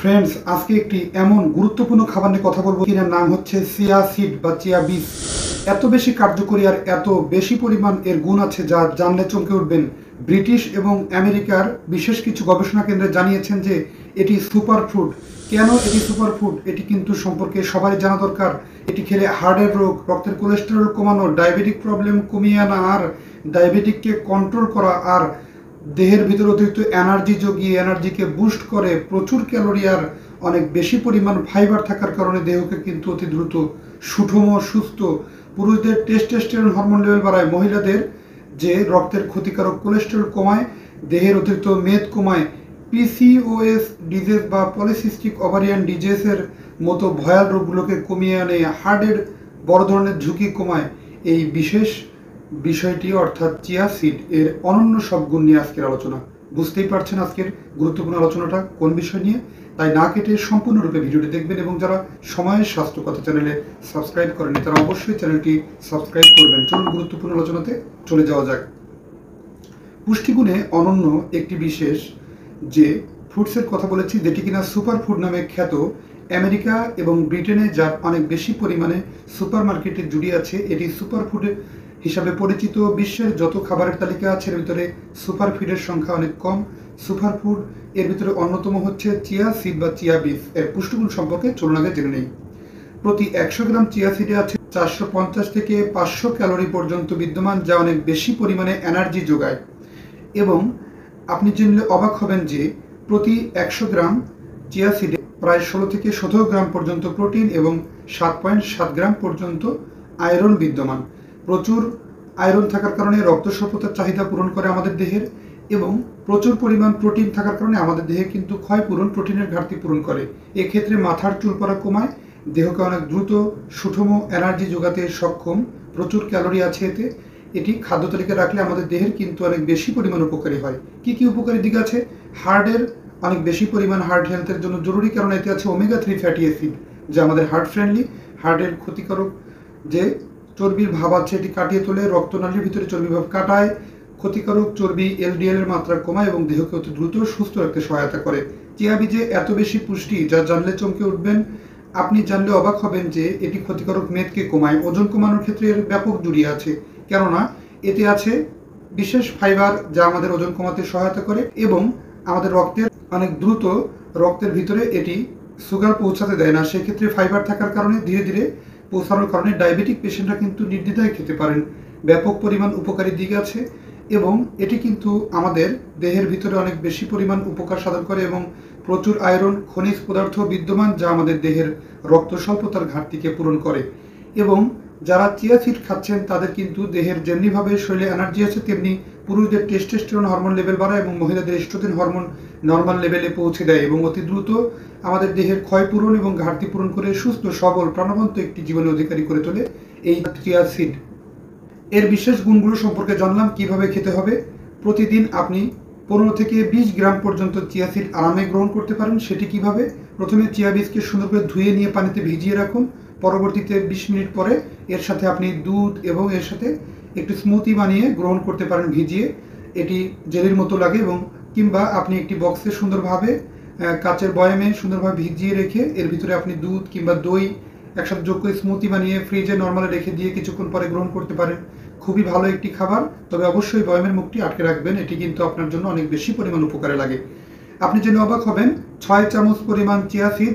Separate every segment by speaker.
Speaker 1: Friends, আজকে একটি এমন গুরুত্বপূর্ণ খাবার নিয়ে কথা বলবো কিনার নাম হচ্ছে চিয়া সিড বা চিয়া বীজ। এত বেশি কার্যকরী আর এত বেশি পরিমাণ এর গুণ আছে যা জানলে চমকে উঠবেন। ব্রিটিশ এবং আমেরিকার বিশেষ কিছু গবেষণা কেন্দ্রে জানিয়েছেন যে এটি সুপার ফুড। কেন এটি সুপার ফুড এটি কিন্তু সম্পর্কে সবাই জানা দরকার। এটি খেলে হার্টের রোগ, রক্তের কোলেস্টেরল কমানো, ডায়াবেটিক প্রবলেম কমিয়ে আনা আর ডায়াবেটিককে কন্ট্রোল করা, আর দেহের ভিতরে অতিরিক্ত এনার্জি যোগিয়ে এনার্জিকে বুস্ট করে, প্রচুর ক্যালোরি আর অনেক বেশি পরিমাণ ফাইবার থাকার কারণে দেহকে কিন্তু অতি দ্রুত সুষম সুস্থ, পুরুষদের টেস্টোস্টেরন হরমোন লেভেল বাড়ায়, মহিলাদের যে রক্তের ক্ষতিকারক কোলেস্টেরল কমায়, দেহের অতিরিক্ত মেদ কমায়, পিসিওএস ডিজিজ বা পলিসিস্টিক ওভারিয়ান ডিজিজের মতো ভয়াল রোগগুলোকে কমিয়ে আনে, হার্টের বড় ধরনের ঝুঁকি কমায়। এই বিশেষ বিষয়টি অর্থাৎ চিয়া সিড এর অনন্য সব গুণ নিয়ে আজকের আলোচনা। বুঝতেই পারছেন আজকের গুরুত্বপূর্ণ আলোচনাটা কোন বিষয় নিয়ে, তাই না কেটে সম্পূর্ণরূপে ভিডিওটি দেখবেন এবং যারা সময়ের স্বাস্থ্য কথা চ্যানেলে সাবস্ক্রাইব করেনি তারা অবশ্যই চ্যানেলটি সাবস্ক্রাইব করবেন। চলুন গুরুত্বপূর্ণ আলোচনাতে চলে যাওয়া যাক। পুষ্টিগুণে অনন্য একটি বিশেষ যে ফুডসের কথা বলেছি, যেটি কিনা সুপার ফুড নামে খ্যাত, আমেরিকা এবং ব্রিটেনে যার অনেক বেশি পরিমাণে সুপার মার্কেটে জুড়ে আছে, এটি সুপার ফুড হিসাবে পরিচিত। বিশ্বের যত খাবারের তালিকা আছে এর ভিতরে সুপার ফুডের সংখ্যা অনেক কম। সুপার ফুড এর ভিতরে অন্যতম হচ্ছে চিয়া সিড বা চিয়া বীজ। এর পুষ্টিগুণ সম্পর্কে চলুন আগে জেনে নেই। প্রতি 100 গ্রাম চিয়া সিডে আছে 450 থেকে 500 ক্যালোরি পর্যন্ত বিদ্যমান, যা অনেক বেশি পরিমাণে এনার্জি যোগায়। এবং আপনি জানলে অবাক হবেন যে প্রতি 100 গ্রাম চিয়া সিডে প্রায় 16 থেকে 17 গ্রাম পর্যন্ত প্রোটিন এবং 7.7 গ্রাম পর্যন্ত আয়রন বিদ্যমান। প্রচুর আয়রন থাকার কারণে রক্ত স্বল্পতার চাহিদা পূরণ করে আমাদের দেহের, এবং প্রচুর পরিমাণ প্রোটিন থাকার কারণে আমাদের দেহে কিন্তু ক্ষয়পূরণ, প্রোটিনের ঘাটতি পূরণ করে। এক্ষেত্রে মাথার চুল পড়া কমায়, দেহকে অনেক দ্রুত সুষম এনার্জি যোগাতে সক্ষম, প্রচুর ক্যালোরি আছে এতে। এটি খাদ্য তালিকায় রাখলে আমাদের দেহের কিন্তু অনেক বেশি পরিমাণ উপকারী হয়। কি কি উপকারী দিক আছে? হার্টের অনেক বেশি পরিমাণ, হার্ট হেলথের জন্য জরুরি, কারণ এতে আছে ওমেগা 3 ফ্যাটি অ্যাসিড, যা আমাদের হার্ট ফ্রেন্ডলি, হার্টের ক্ষতিকারক যে চর্বির ভাব আছে এটি কাটিয়ে তোলে, রক্তনালীর ভিতরে চর্বির ভাব কাটায়, ক্ষতিকারক চর্বি এলডিএল এর মাত্রা কমায় এবং দেহকে অতি দ্রুত সুস্থ রাখতে সহায়তা করে। চিয়া বীজে এত বেশি পুষ্টি যা জানলে চমকে উঠবেন। আপনি জানলে অবাক হবেন যে এটি ক্ষতিকারক মেদকে কমায়, ওজন কমানোর ক্ষেত্রে এর ব্যাপক জড়িয়ে আছে, কেননা এতে আছে বিশেষ ফাইবার যা আমাদের ওজন কমাতে সহায়তা করে এবং আমাদের রক্তের অনেক দ্রুত রক্তের ভিতরে এটি সুগার পৌঁছাতে দেয় না। সেক্ষেত্রে ফাইবার থাকার কারণে ধীরে ধীরে পৌঁছানোর কারণে ডায়াবেটিক পেশেন্টরা কিন্তু নির্দ্বিধায় খেতে পারেন। ব্যাপক পরিমাণ উপকারী দিক আছে এবং এটি কিন্তু আমাদের দেহের ভিতরে অনেক বেশি পরিমাণ উপকার সাধন করে এবং প্রচুর আয়রন, খনিজ পদার্থ বিদ্যমান যা আমাদের দেহের রক্ত স্বল্পতার ঘাটতিকে পূরণ করে। এবং যারা চিয়া সিড খাচ্ছেন তাদের কিন্তু দেহের যেমনিভাবে শরীরে এনার্জি আছে, তেমনি পুরুষদের টেস্টোস্টেরন হরমোন লেভেল বাড়ায় এবং মহিলাদের এস্ট্রোজেন হরমোন নর্মাল লেভেলে পৌঁছে দেয় এবং অতি দ্রুত আমাদের দেহের ক্ষয় পূরণ এবং ঘাটতি পূরণ করে সুস্থ সবল প্রাণবন্ত একটি জীবনের অধিকারী করে তোলে এই চিয়া সিড। এর বিশেষ গুণগুলো সম্পর্কে জানলাম। কিভাবে খেতে হবে? প্রতিদিন আপনি 15 থেকে 20 গ্রাম পর্যন্ত চিয়া সিড আরামে গ্রহণ করতে পারেন। সেটি কিভাবে? প্রথমে চিয়া বীজকে সুন্দর করে ধুয়ে নিয়ে পানিতে ভিজিয়ে রাখুন। পরবর্তীতে 20 মিনিট পরে এর সাথে আপনি দুধ এবং এর সাথে একটু স্মুথি বানিয়ে গ্রহণ করতে পারেন ভিজিয়ে। এটি জেলির মতো লাগে, এবং কিংবা আপনি একটি বক্সে সুন্দরভাবে কাচের বয়ামে সুন্দরভাবে ভিজিয়ে রেখে এর ভিতরে আপনি দুধ কিংবা দই একসাথে যোগ করে স্মুথি বানিয়ে ফ্রিজে নর্মালে রেখে দিয়ে কিছুক্ষণ পরে গ্রহণ করতে পারেন। খুবই ভালো একটি খাবার, তবে অবশ্যই বয়ামের মুখটি আটকে রাখবেন, এটি কিন্তু আপনার জন্য অনেক বেশি পরিমাণ উপকারে লাগে। আপনি জেনে অবাক হবেন 6 চামচ পরিমাণ চিয়া সিড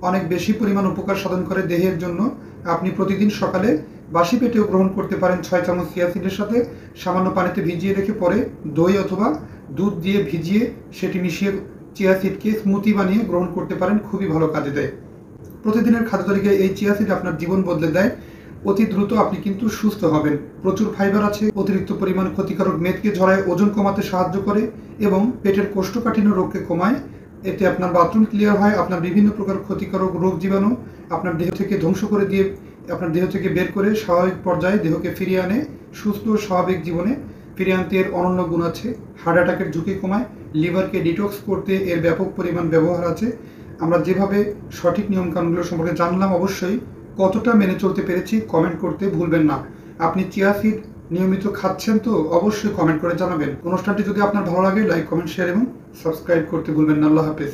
Speaker 1: অনেক বেশি পরিমাণ উপকার সাধন করে দেহের জন্য। আপনি প্রতিদিন সকালে বাসি পেটেও গ্রহণ করতে পারেন 6 চামচ চিয়া সিডের সাথে সামান্য পানিতে ভিজিয়ে রেখে পরে দই অথবা দুধ দিয়ে ভিজিয়ে সেটি মিশিয়ে চিয়া সিডকে স্মুথি বানিয়ে গ্রহণ করতে পারেন। খুবই ভালো কাজে দেয়। প্রতিদিনের খাদ্য তালিকায় এই চিয়া সিড আপনার জীবন বদলে দেয়। অতি দ্রুত আপনি কিন্তু সুস্থ হবেন। প্রচুর ফাইবার আছে, অতিরিক্ত পরিমাণ ক্ষতিকারক মেদকে ঝরায়, ওজন কমাতে সাহায্য করে এবং পেটের কোষ্ঠকাঠিন্য রোগকে কমায়। এতে আপনার বাথরুম ক্লিয়ার হয়, আপনার বিভিন্ন প্রকার ক্ষতিকারক রোগ জীবাণু আপনার দেহ থেকে ধ্বংস করে দিয়ে আপনার দেহ থেকে বের করে স্বাভাবিক পর্যায়ে দেহকে ফিরিয়ে আনে, সুস্থ স্বাভাবিক জীবনে ফিরিয়ে আনতে এর অনন্য গুণ আছে। হার্ট অ্যাটাকের ঝুঁকি কমায়, লিভারকে ডিটক্স করতে এর ব্যাপক পরিমাণ ব্যবহার আছে। আমরা যেভাবে সঠিক নিয়মকানুনগুলো সম্পর্কে জানলাম, অবশ্যই কতটা মেনে চলতে পেরেছি কমেন্ট করতে ভুলবেন না। আপনি চিয়া সিড নিয়মিত খাচ্ছেন তো অবশ্যই কমেন্ট করে জানাবেন। অনুষ্ঠানটি যদি আপনার ভালো লাগে লাইক, কমেন্ট, শেয়ার এবং সাবস্ক্রাইব করতে ভুলবেন না। আল্লাহ হাফেজ।